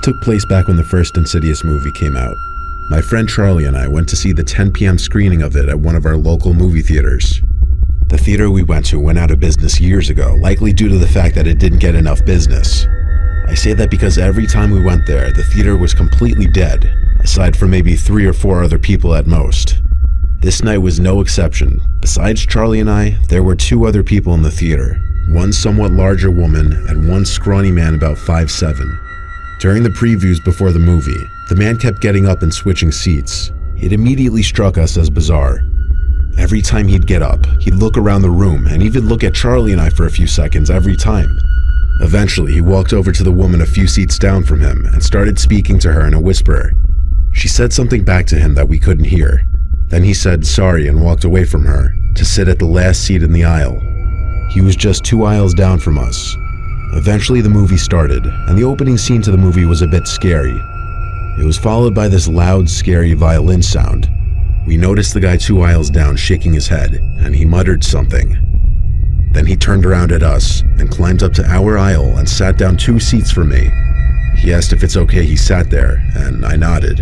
took place back when the first Insidious movie came out. My friend Charlie and I went to see the 10 p.m. screening of it at one of our local movie theaters. The theater we went to went out of business years ago, likely due to the fact that it didn't get enough business. I say that because every time we went there, the theater was completely dead, aside from maybe 3 or 4 other people at most. This night was no exception. Besides Charlie and I, there were 2 other people in the theater, one somewhat larger woman and one scrawny man about 5'7". During the previews before the movie, the man kept getting up and switching seats. It immediately struck us as bizarre. Every time he'd get up, he'd look around the room and even look at Charlie and I for a few seconds every time. Eventually, he walked over to the woman a few seats down from him and started speaking to her in a whisper. She said something back to him that we couldn't hear. Then he said sorry and walked away from her to sit at the last seat in the aisle. He was just 2 aisles down from us. Eventually the movie started, and the opening scene to the movie was a bit scary. It was followed by this loud, scary violin sound. We noticed the guy 2 aisles down shaking his head, and he muttered something. Then he turned around at us and climbed up to our aisle and sat down 2 seats from me. He asked if it's okay he sat there, and I nodded.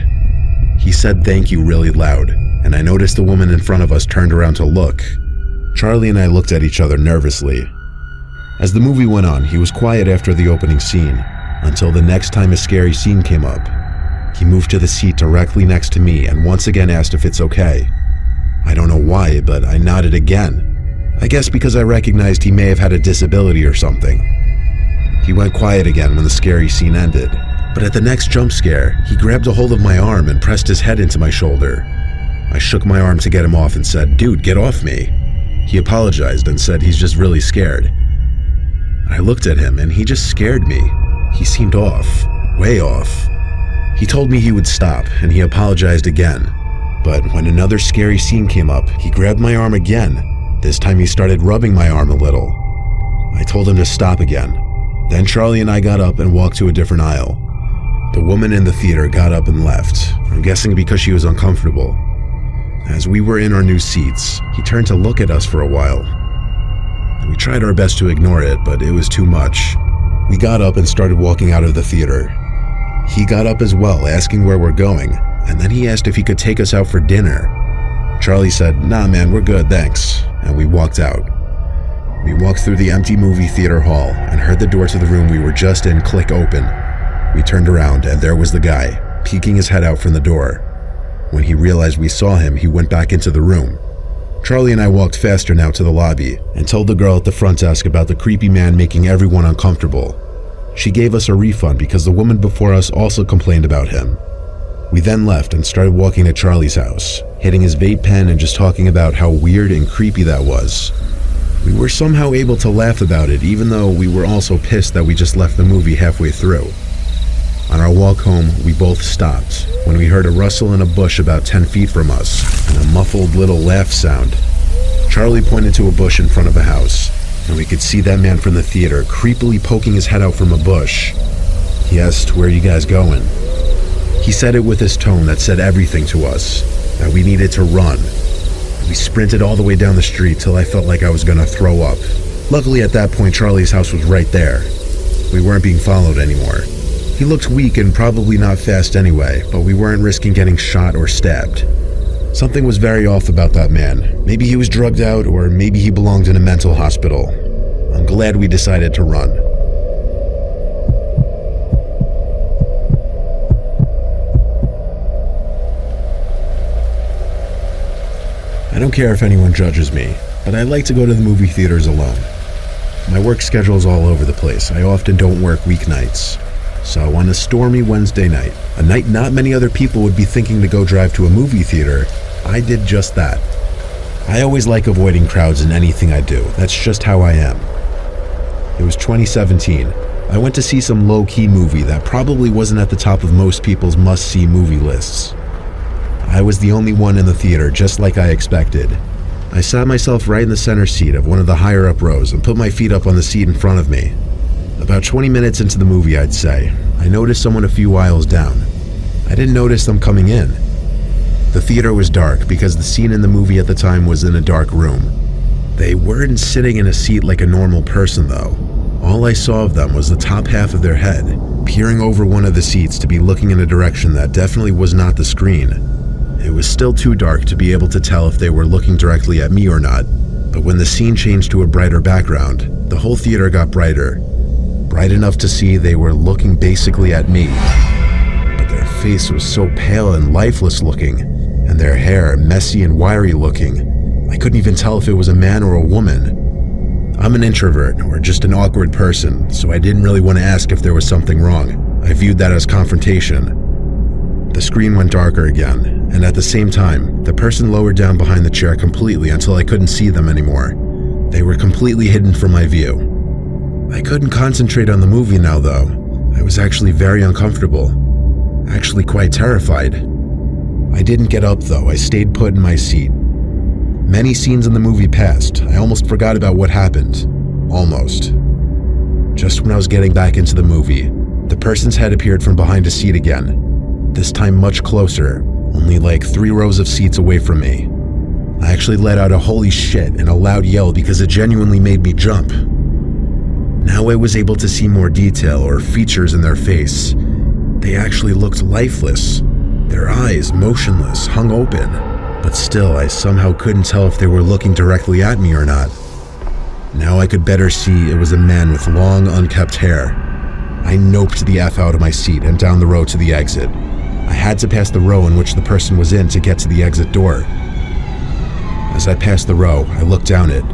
He said thank you really loud, and I noticed the woman in front of us turned around to look. Charlie and I looked at each other nervously. As the movie went on, he was quiet after the opening scene, until the next time a scary scene came up. He moved to the seat directly next to me and once again asked if it's okay. I don't know why, but I nodded again. I guess because I recognized he may have had a disability or something. He went quiet again when the scary scene ended, but at the next jump scare, he grabbed a hold of my arm and pressed his head into my shoulder. I shook my arm to get him off and said, "Dude, get off me." He apologized and said he's just really scared. I looked at him and he just scared me. He seemed off, way off. He told me he would stop and he apologized again. But when another scary scene came up, he grabbed my arm again. This time he started rubbing my arm a little. I told him to stop again. Then Charlie and I got up and walked to a different aisle. The woman in the theater got up and left, I'm guessing because she was uncomfortable. As we were in our new seats, he turned to look at us for a while. We tried our best to ignore it, but it was too much. We got up and started walking out of the theater. He got up as well, asking where we're going, and then he asked if he could take us out for dinner. Charlie said, "Nah man, we're good, thanks," and we walked out. We walked through the empty movie theater hall and heard the door to the room we were just in click open. We turned around and there was the guy, peeking his head out from the door. When he realized we saw him, he went back into the room. Charlie and I walked faster now to the lobby and told the girl at the front desk about the creepy man making everyone uncomfortable. She gave us a refund because the woman before us also complained about him. We then left and started walking to Charlie's house, hitting his vape pen and just talking about how weird and creepy that was. We were somehow able to laugh about it, even though we were also pissed that we just left the movie halfway through. On our walk home, we both stopped when we heard a rustle in a bush about 10 feet from us and a muffled little laugh sound. Charlie pointed to a bush in front of a house, and we could see that man from the theater creepily poking his head out from a bush. He asked, "Where are you guys going?" He said it with this tone that said everything to us, that we needed to run. We sprinted all the way down the street till I felt like I was gonna throw up. Luckily at that point, Charlie's house was right there. We weren't being followed anymore. He looked weak and probably not fast anyway, but we weren't risking getting shot or stabbed. Something was very off about that man. Maybe he was drugged out, or maybe he belonged in a mental hospital. I'm glad we decided to run. I don't care if anyone judges me, but I like to go to the movie theaters alone. My work schedule is all over the place. I often don't work weeknights. So on a stormy Wednesday night, a night not many other people would be thinking to go drive to a movie theater, I did just that. I always like avoiding crowds in anything I do. That's just how I am. It was 2017. I went to see some low-key movie that probably wasn't at the top of most people's must-see movie lists. I was the only one in the theater, just like I expected. I sat myself right in the center seat of one of the higher-up rows and put my feet up on the seat in front of me. About 20 minutes into the movie, I'd say, I noticed someone a few aisles down. I didn't notice them coming in. The theater was dark because the scene in the movie at the time was in a dark room. They weren't sitting in a seat like a normal person though. All I saw of them was the top half of their head, peering over one of the seats to be looking in a direction that definitely was not the screen. It was still too dark to be able to tell if they were looking directly at me or not, but when the scene changed to a brighter background, the whole theater got brighter. Bright enough to see they were looking basically at me. But their face was so pale and lifeless looking, and their hair messy and wiry looking. I couldn't even tell if it was a man or a woman. I'm an introvert, or just an awkward person, so I didn't really want to ask if there was something wrong. I viewed that as confrontation. The screen went darker again, and at the same time, the person lowered down behind the chair completely until I couldn't see them anymore. They were completely hidden from my view. I couldn't concentrate on the movie now, though. I was actually very uncomfortable. Actually quite terrified. I didn't get up, though. I stayed put in my seat. Many scenes in the movie passed. I almost forgot about what happened. Almost. Just when I was getting back into the movie, the person's head appeared from behind a seat again. This time much closer, only like 3 rows of seats away from me. I actually let out a holy shit and a loud yell because it genuinely made me jump. Now I was able to see more detail or features in their face. They actually looked lifeless. Their eyes, motionless, hung open. But still, I somehow couldn't tell if they were looking directly at me or not. Now I could better see it was a man with long, unkempt hair. I noped the F out of my seat and down the road to the exit. I had to pass the row in which the person was in to get to the exit door. As I passed the row, I looked down it,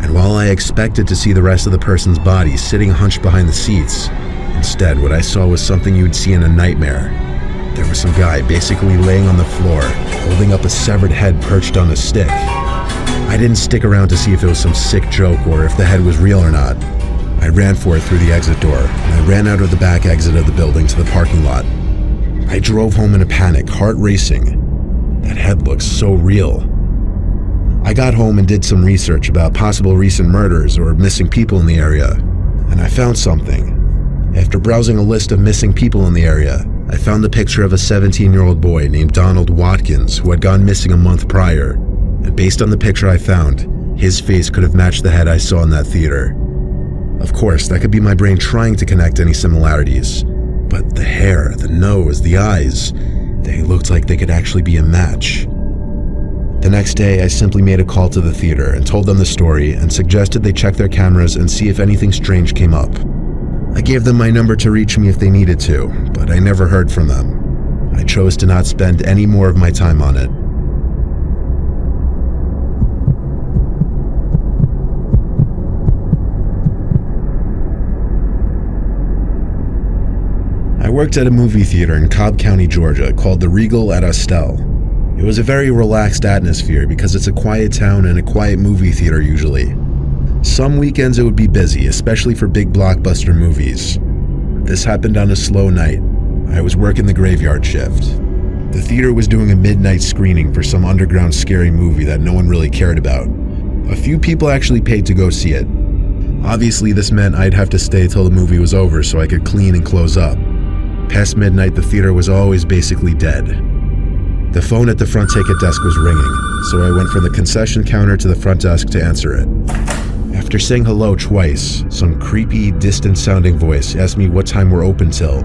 and while I expected to see the rest of the person's body sitting hunched behind the seats, instead what I saw was something you'd see in a nightmare. There was some guy basically laying on the floor, holding up a severed head perched on a stick. I didn't stick around to see if it was some sick joke or if the head was real or not. I ran for it through the exit door, and I ran out of the back exit of the building to the parking lot. I drove home in a panic, heart racing. That head looked so real. I got home and did some research about possible recent murders or missing people in the area, and I found something. After browsing a list of missing people in the area, I found the picture of a 17-year-old boy named Donald Watkins who had gone missing a month prior, and based on the picture I found, his face could have matched the head I saw in that theater. Of course, that could be my brain trying to connect any similarities, but the hair, the nose, the eyes, they looked like they could actually be a match. The next day, I simply made a call to the theater and told them the story and suggested they check their cameras and see if anything strange came up. I gave them my number to reach me if they needed to, but I never heard from them. I chose to not spend any more of my time on it. I worked at a movie theater in Cobb County, Georgia called the Regal at Estelle. It was a very relaxed atmosphere because it's a quiet town and a quiet movie theater usually. Some weekends it would be busy, especially for big blockbuster movies. This happened on a slow night. I was working the graveyard shift. The theater was doing a midnight screening for some underground scary movie that no one really cared about. A few people actually paid to go see it. Obviously this meant I'd have to stay till the movie was over so I could clean and close up. Past midnight, the theater was always basically dead. The phone at the front ticket desk was ringing, so I went from the concession counter to the front desk to answer it. After saying hello twice, some creepy, distant-sounding voice asked me what time we're open till.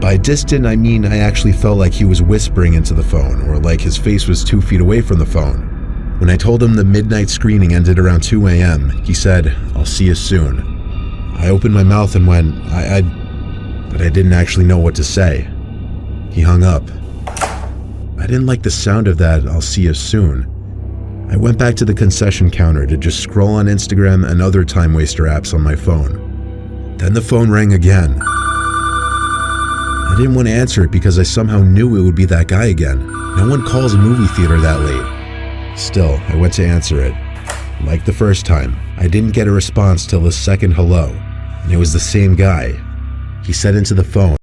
By distant, I mean I actually felt like he was whispering into the phone, or like his face was 2 feet away from the phone. When I told him the midnight screening ended around 2 a.m., he said, "I'll see you soon." I opened my mouth and went, but I didn't actually know what to say. He hung up. I didn't like the sound of that, "I'll see you soon." I went back to the concession counter to just scroll on Instagram and other time waster apps on my phone. Then the phone rang again. I didn't want to answer it because I somehow knew it would be that guy again. No one calls a movie theater that late. Still, I went to answer it. Like the first time, I didn't get a response till the second hello, and it was the same guy. He said into the phone,